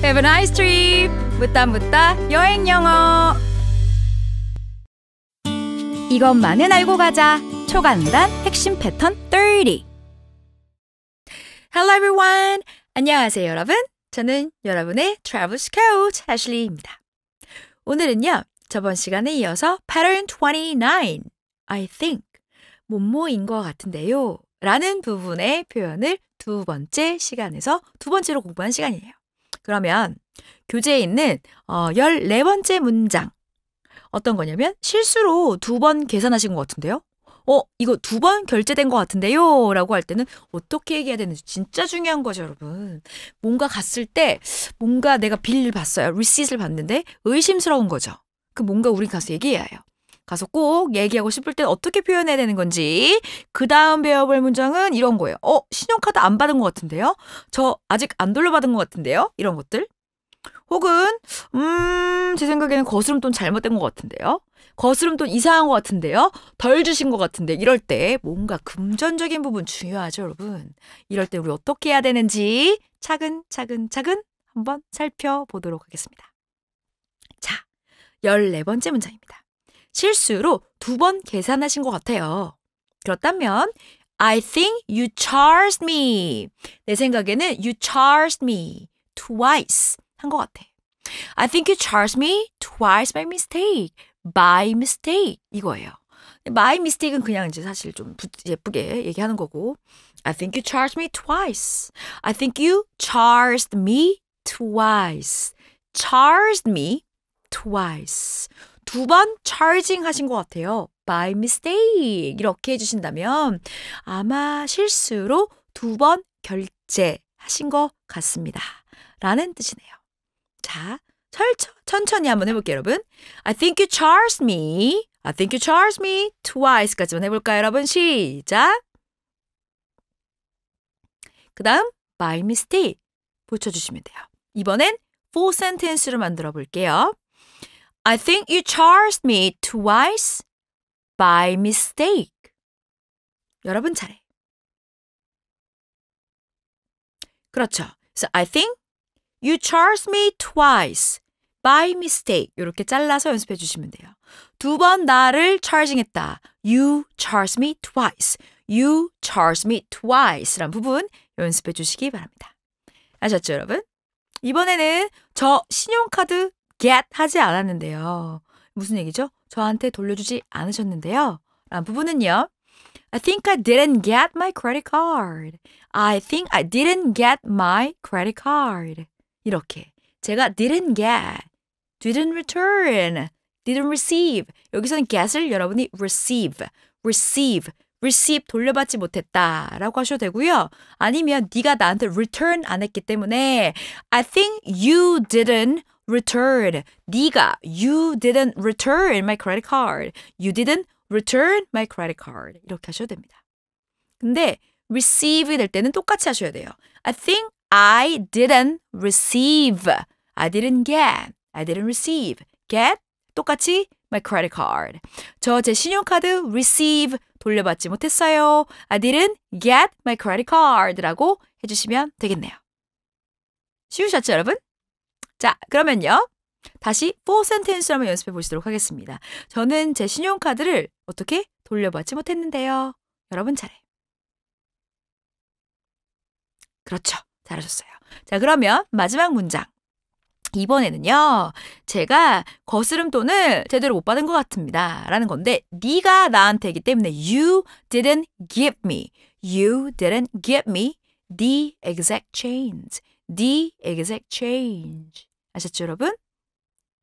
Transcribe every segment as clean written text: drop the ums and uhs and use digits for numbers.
Have a nice trip. 묻다 묻다 여행 영어. 이것만은 알고 가자. 초간단 핵심 패턴 30. Hello everyone. 안녕하세요 여러분. 저는 여러분의 Travel Scout Ashley입니다. 오늘은요. 저번 시간에 이어서 Pattern 29. I think 뭐뭐인 것 같은데요. 라는 부분의 표현을 두 번째 시간에서 두 번째로 공부한 시간이에요. 그러면 교재에 있는 14번째 문장. 어떤 거냐면 실수로 2번 계산하신 것 같은데요. 이거 2번 결제된 것 같은데요. 라고 할 때는 어떻게 얘기해야 되는지 진짜 중요한 거죠, 여러분. 뭔가 갔을 때 뭔가 내가 빌을 봤어요. 리시트를 봤는데 의심스러운 거죠. 그 뭔가 우리 가서 얘기해야 해요. 가서 꼭 얘기하고 싶을 땐 어떻게 표현해야 되는 건지. 그 다음 배워볼 문장은 이런 거예요. 신용카드 안 받은 것 같은데요? 저 아직 안 돌려받은 것 같은데요? 이런 것들. 혹은 제 생각에는 거스름돈 잘못된 것 같은데요? 거스름돈 이상한 것 같은데요? 덜 주신 것 같은데 이럴 때 뭔가 금전적인 부분 중요하죠, 여러분. 이럴 때 우리 어떻게 해야 되는지 차근차근 한번 살펴보도록 하겠습니다. 자, 14번째 문장입니다. 실수로 2번 계산하신 것 같아요. 그렇다면 I think you charged me. 내 생각에는 you charged me twice 한 것 같아. I think you charged me twice by mistake. By mistake 이거예요. by mistake은 그냥 이제 사실 좀 예쁘게 얘기하는 거고 I think you charged me twice. I think you charged me twice. charged me twice. 2번 charging 하신 것 같아요. by mistake 이렇게 해주신다면 아마 실수로 2번 결제하신 것 같습니다. 라는 뜻이네요. 자, 천천히 한번 해볼게요, 여러분. I think you charged me. I think you charged me twice까지만 해볼까요, 여러분? 시작. 그 다음 by mistake 붙여주시면 돼요. 이번엔 full sentence로 만들어 볼게요. I think you charged me twice by mistake. 여러분 차례. 그렇죠. So I think you charged me twice by mistake. 이렇게 잘라서 연습해 주시면 돼요. 2번 나를 charging했다. You charged me twice. You charged me twice. 란 부분 연습해 주시기 바랍니다. 아셨죠, 여러분? 이번에는 저 신용카드 get 하지 않았는데요. 무슨 얘기죠? 저한테 돌려주지 않으셨는데요. 라는 부분은요. I think I didn't get my credit card. I think I didn't get my credit card. 이렇게 제가 didn't get, didn't return, didn't receive. 여기서는 get을 여러분이 receive 돌려받지 못했다라고 하셔도 되고요. 아니면 네가 나한테 return 안 했기 때문에 I think you didn't return. 네가 you didn't return my credit card. You didn't return my credit card. 이렇게 하셔도 됩니다. 근데 receive 될 때는 똑같이 하셔야 돼요. I think I didn't receive. I didn't get. I didn't receive. Get 똑같이 my credit card. 저 제 신용카드 receive 돌려받지 못했어요. I didn't get my credit card라고 해주시면 되겠네요. 쉬우셨죠, 여러분? 자, 그러면요. 다시 full sentence로 한번 연습해 보시도록 하겠습니다. 저는 제 신용카드를 어떻게 돌려받지 못했는데요. 여러분 차례. 그렇죠. 잘하셨어요. 자, 그러면 마지막 문장. 이번에는요. 제가 거스름돈을 제대로 못 받은 것 같습니다. 라는 건데 네가 나한테이기 때문에 you didn't give me. You didn't give me the exact change. The exact change. 아셨죠, 여러분?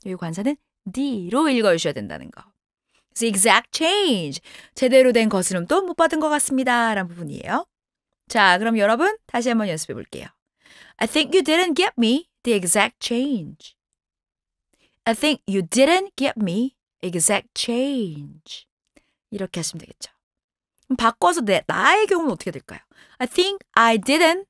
여기 관사는 D로 읽어주셔야 된다는 거. 그래서 exact change. 제대로 된 거스름돈 못 받은 것 같습니다. 라는 부분이에요. 자, 그럼 여러분 다시 한번 연습해 볼게요. I think you didn't get me the exact change. I think you didn't get me exact change. 이렇게 하시면 되겠죠. 그럼 바꿔서 나의 경우는 어떻게 될까요? I think I didn't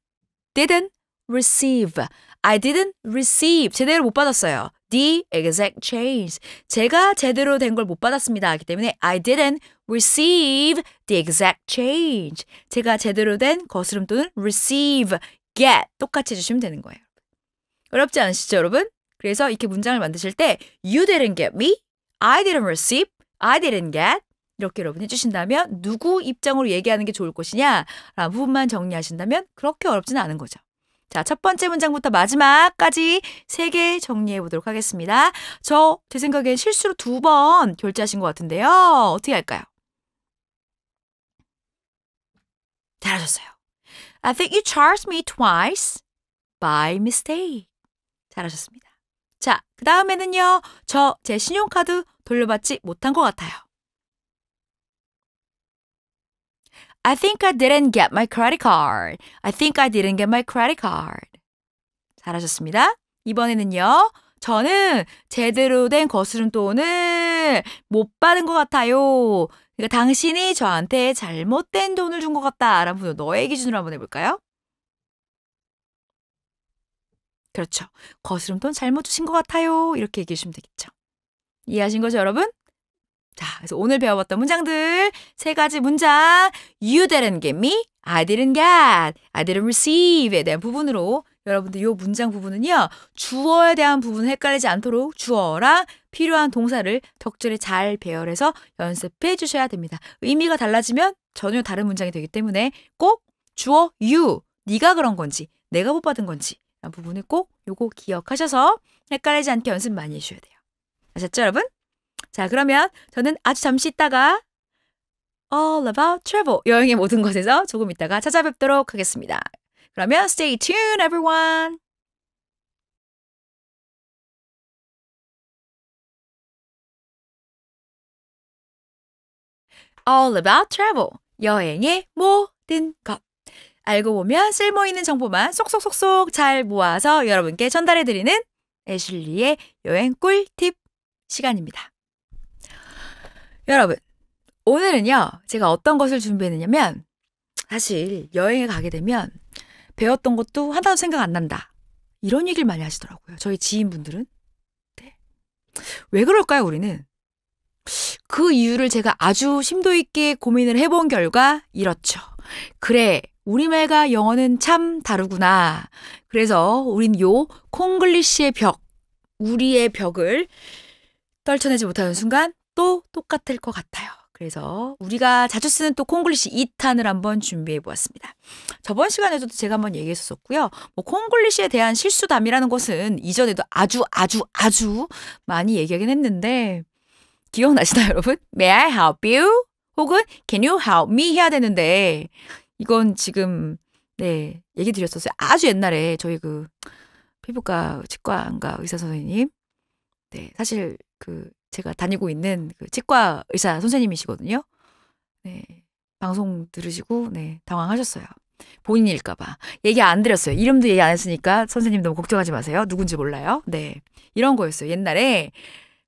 receive. I didn't receive. 제대로 못 받았어요. The exact change. 제가 제대로 된 걸 못 받았습니다. 하기 때문에 I didn't receive the exact change. 제가 제대로 된 거스름돈을 receive, get 똑같이 해주시면 되는 거예요. 어렵지 않으시죠, 여러분? 그래서 이렇게 문장을 만드실 때 You didn't get me, I didn't receive, I didn't get 이렇게 여러분 해주신다면 누구 입장으로 얘기하는 게 좋을 것이냐 라는 부분만 정리하신다면 그렇게 어렵지는 않은 거죠. 자, 첫 번째 문장부터 마지막까지 3개 정리해 보도록 하겠습니다. 제 생각엔 실수로 2번 결제하신 것 같은데요. 어떻게 할까요? 잘하셨어요. I think you charged me twice by mistake. 잘하셨습니다. 자, 그 다음에는요. 제 신용카드 돌려받지 못한 것 같아요. I think I didn't get my credit card. I think I didn't get my credit card. 잘하셨습니다. 이번에는요. 저는 제대로 된 거스름돈을 못 받은 것 같아요. 그러니까 당신이 저한테 잘못된 돈을 준 것 같다. 라는 분을 너의 기준으로 한번 해볼까요? 그렇죠. 거스름돈 잘못 주신 것 같아요. 이렇게 얘기해 주시면 되겠죠. 이해하신 거죠, 여러분? 자, 그래서 오늘 배워봤던 문장들 3가지 문장 You didn't get me, I didn't get, I didn't receive에 대한 부분으로 여러분들 이 문장 부분은요. 주어에 대한 부분을 헷갈리지 않도록 주어랑 필요한 동사를 적절히 잘 배열해서 연습해 주셔야 됩니다. 의미가 달라지면 전혀 다른 문장이 되기 때문에 꼭 주어 you, 네가 그런 건지 내가 못 받은 건지 라는 부분을 꼭 요거 기억하셔서 헷갈리지 않게 연습 많이 해주셔야 돼요. 아셨죠, 여러분? 자, 그러면 저는 아주 잠시 있다가 All About Travel, 여행의 모든 것에서 조금 있다가 찾아뵙도록 하겠습니다. 그러면 stay tuned, everyone. All About Travel, 여행의 모든 것. 알고 보면 쓸모있는 정보만 쏙쏙쏙쏙 잘 모아서 여러분께 전달해드리는 애슐리의 여행 꿀팁 시간입니다. 여러분, 오늘은요. 제가 어떤 것을 준비했느냐면 사실 여행에 가게 되면 배웠던 것도 하나도 생각 안 난다. 이런 얘기를 많이 하시더라고요. 저희 지인분들은. 네. 왜 그럴까요, 우리는? 그 이유를 제가 아주 심도 있게 고민을 해본 결과 이렇죠. 그래, 우리말과 영어는 참 다르구나. 그래서 우린 요 콩글리시의 벽, 우리의 벽을 떨쳐내지 못하는 순간 또 똑같을 것 같아요. 그래서 우리가 자주 쓰는 또 콩글리시 2탄을 한번 준비해 보았습니다. 저번 시간에도 제가 한번 얘기했었고요. 콩글리시에 대한 실수담이라는 것은 이전에도 아주 많이 얘기하긴 했는데 기억나시나요, 여러분? May I help you? 혹은 Can you help me? 해야 되는데 이건 지금 얘기 드렸었어요. 아주 옛날에 저희 그 피부과 치과인가 의사 선생님 사실 제가 다니고 있는 그 치과 의사 선생님이시거든요. 네, 방송 들으시고 당황하셨어요. 본인일까봐. 얘기 안 드렸어요. 이름도 얘기 안 했으니까 선생님 너무 걱정하지 마세요. 누군지 몰라요. 네, 이런 거였어요. 옛날에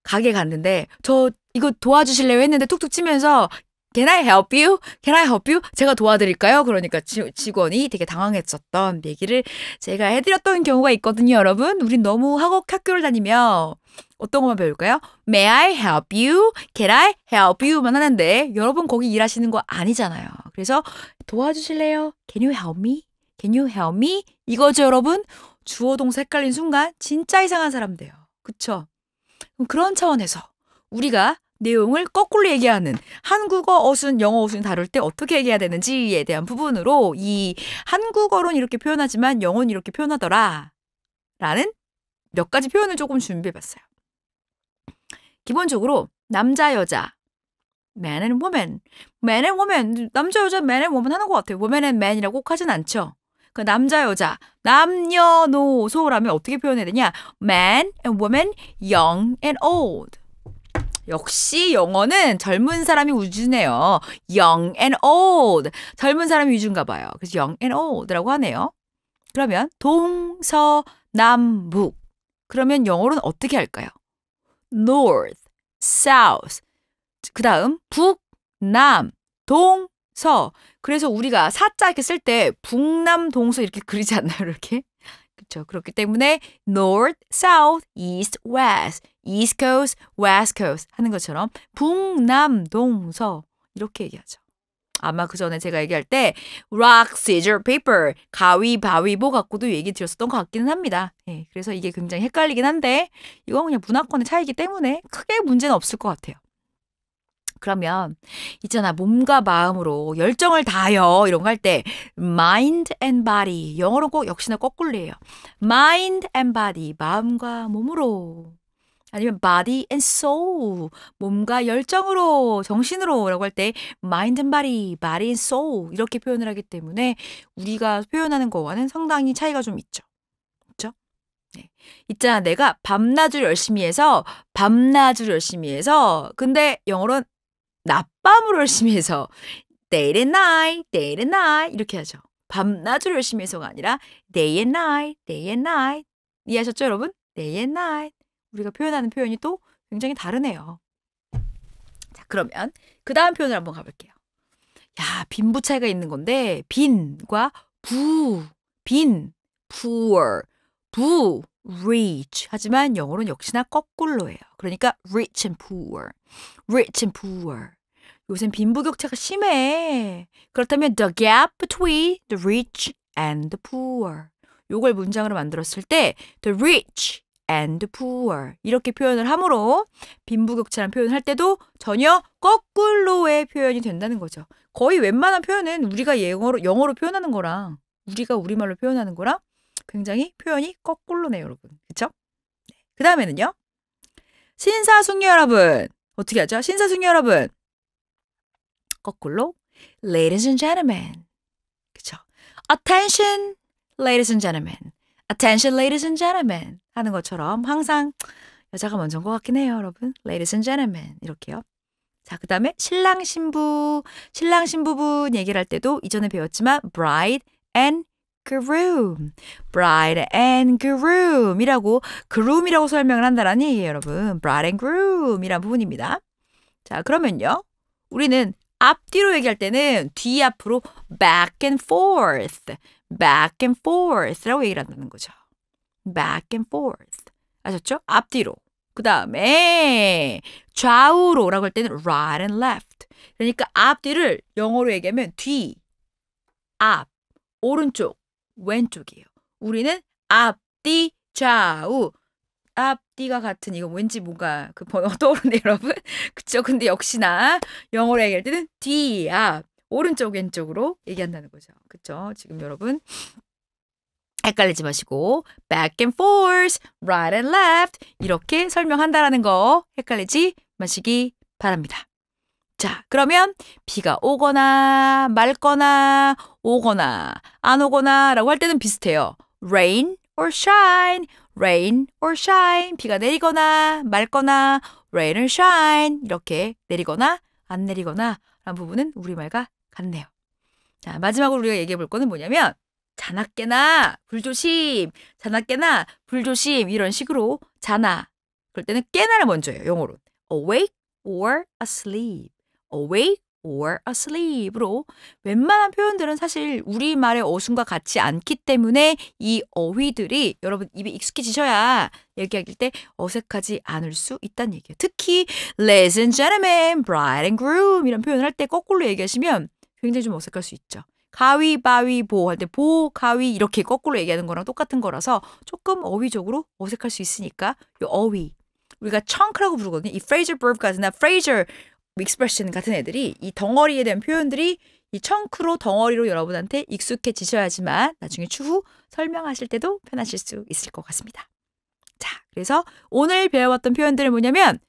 가게 갔는데 저 이거 도와주실래요? 했는데 툭툭 치면서 Can I help you? Can I help you? 제가 도와드릴까요? 그러니까 직원이 되게 당황했었던 얘기를 제가 해드렸던 경우가 있거든요, 여러분. 우린 너무 학교를 다니며 어떤 것만 배울까요? May I help you? Can I help you?만 하는데 여러분 거기 일하시는 거 아니잖아요. 그래서 도와주실래요? Can you help me? Can you help me? 이거죠, 여러분. 주어 동사 헷갈린 순간 진짜 이상한 사람 돼요. 그쵸? 그런 차원에서 우리가 내용을 거꾸로 얘기하는 한국어 어순, 영어 어순 다룰 때 어떻게 얘기해야 되는지에 대한 부분으로 이 한국어로는 이렇게 표현하지만 영어는 이렇게 표현하더라 라는 몇 가지 표현을 조금 준비해봤어요. 기본적으로 남자, 여자, man and woman, man and woman, 남자, 여자, man and woman 하는 것 같아요. woman and man이라고 꼭 하진 않죠. 그 남자, 여자, 남녀노소라면 어떻게 표현해야 되냐? man and woman, young and old. 역시 영어는 젊은 사람이 위주네요. young and old. 젊은 사람이 위주인가 봐요. 그래서 young and old라고 하네요. 그러면 동서남북. 그러면 영어로는 어떻게 할까요? north, south. 그 다음 북남, 동서. 그래서 우리가 사자 이렇게 쓸 때 북남, 동서 이렇게 그리지 않나요? 이렇게. 그렇죠. 그렇기 때문에 north, south, east, west, east coast, west coast 하는 것처럼 북남, 동서 이렇게 얘기하죠. 아마 그 전에 제가 얘기할 때 rock, scissors, paper, 가위바위보 갖고도 얘기 드렸었던 것 같기는 합니다. 예, 그래서 이게 굉장히 헷갈리긴 한데 이건 그냥 문화권의 차이기 때문에 크게 문제는 없을 것 같아요. 그러면 있잖아, 몸과 마음으로 열정을 다하여 이런 거 할 때 mind and body, 영어로 꼭 역시나 거꾸로 해요. mind and body, 마음과 몸으로. 아니면 body and soul, 몸과 열정으로, 정신으로 라고 할 때 mind and body, body and soul 이렇게 표현을 하기 때문에 우리가 표현하는 거와는 상당히 차이가 좀 있죠. 그렇죠? 네. 있잖아, 내가 밤낮을 열심히 해서 근데 영어로는 낮밤으로 열심히 해서 day and night 이렇게 하죠. 밤낮으로 열심히 해서가 아니라 day and night. 이해하셨죠, 여러분? day and night. 우리가 표현하는 표현이 또 굉장히 다르네요. 자, 그러면 그 다음 표현을 한번 가볼게요. 야, 빈부 차이가 있는 건데 빈과 빈, poor, rich. 하지만 영어로는 역시나 거꾸로 해요. 그러니까 rich and poor. 요새 빈부격차가 심해. 그렇다면 the gap between the rich and the poor. 요걸 문장으로 만들었을 때 the rich and poor 이렇게 표현을 함으로 빈부격차라는 표현을 할 때도 전혀 거꾸로의 표현이 된다는 거죠. 거의 웬만한 표현은 우리가 영어로 표현하는 거랑 우리가 우리말로 표현하는 거랑 굉장히 표현이 거꾸로네요, 여러분. 그렇죠? 네. 그 다음에는요. 신사숙녀 여러분. 어떻게 하죠? 신사숙녀 여러분. 거꾸로 Ladies and gentlemen. 그렇죠? Attention, ladies and gentlemen. Attention, ladies and gentlemen. 하는 것처럼 항상 여자가 먼저인 것 같긴 해요, 여러분. Ladies and gentlemen. 이렇게요. 자, 그 다음에 신랑 신부분 얘기를 할 때도 이전에 배웠지만 bride and groom. bride and groom이라고 groom이라고 설명을 한다는 얘기예요, 여러분. bride and groom이란 부분입니다. 자, 그러면요. 우리는 앞뒤로 얘기할 때는 뒤 앞으로 back and forth라고 얘기를 한다는 거죠. back and forth. 아셨죠? 앞뒤로. 그 다음에 좌우로라고 할 때는 right and left. 그러니까 앞뒤를 영어로 얘기하면 뒤, 앞, 오른쪽, 왼쪽이에요. 우리는 앞뒤, 좌우. 앞뒤가 같은 이거 왠지 뭔가 그 번호가 떠오르네요, 여러분. 그쵸? 근데 역시나 영어로 얘기할 때는 뒤, 앞, 오른쪽, 왼쪽으로 얘기한다는 거죠. 그쵸? 지금 여러분 헷갈리지 마시고 back and forth, right and left 이렇게 설명한다라는 거 헷갈리지 마시기 바랍니다. 자, 그러면 비가 오거나 말거나 오거나 안 오거나 라고 할 때는 비슷해요. rain or shine. 비가 내리거나 말거나 rain or shine 이렇게 내리거나 안 내리거나 라는 부분은 우리말과 같네요. 자, 마지막으로 우리가 얘기해 볼 거는 뭐냐면 자나깨나 불조심 이런 식으로 자나 그럴 때는 깨나를 먼저 해요. 영어로 awake or asleep으로 웬만한 표현들은 사실 우리말의 어순과 같지 않기 때문에 이 어휘들이 여러분 입에 익숙해지셔야 얘기할 때 어색하지 않을 수 있다는 얘기예요. 특히 ladies and gentlemen, bride and groom 이런 표현을 할 때 거꾸로 얘기하시면 굉장히 좀 어색할 수 있죠. 가위바위보 할 때 가위 이렇게 거꾸로 얘기하는 거랑 똑같은 거라서 조금 어휘적으로 어색할 수 있으니까 이 어휘 우리가 chunk라고 부르거든요. 이 phrasal verb 같은 phrasal expression 같은 애들이 이 덩어리에 대한 표현들이 이 chunk로 덩어리로 여러분한테 익숙해지셔야지만 나중에 추후 설명하실 때도 편하실 수 있을 것 같습니다. 자, 그래서 오늘 배워봤던 표현들은 뭐냐면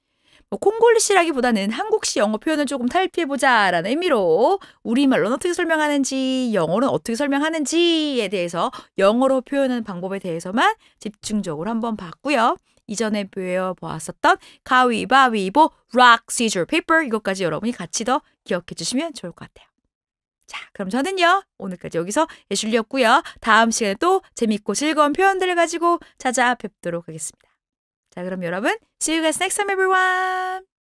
콩글리시라기보다는 한국식 영어 표현을 조금 탈피해보자라는 의미로 우리말로는 어떻게 설명하는지 영어로는 어떻게 설명하는지에 대해서 영어로 표현하는 방법에 대해서만 집중적으로 한번 봤고요. 이전에 배워보았었던 가위바위보, rock, scissors, paper 이것까지 여러분이 같이 더 기억해 주시면 좋을 것 같아요. 자, 그럼 저는요. 오늘까지 여기서 애슐리였고요. 다음 시간에 또 재밌고 즐거운 표현들을 가지고 찾아뵙도록 하겠습니다. 자, 그럼 여러분, see you guys next time, everyone.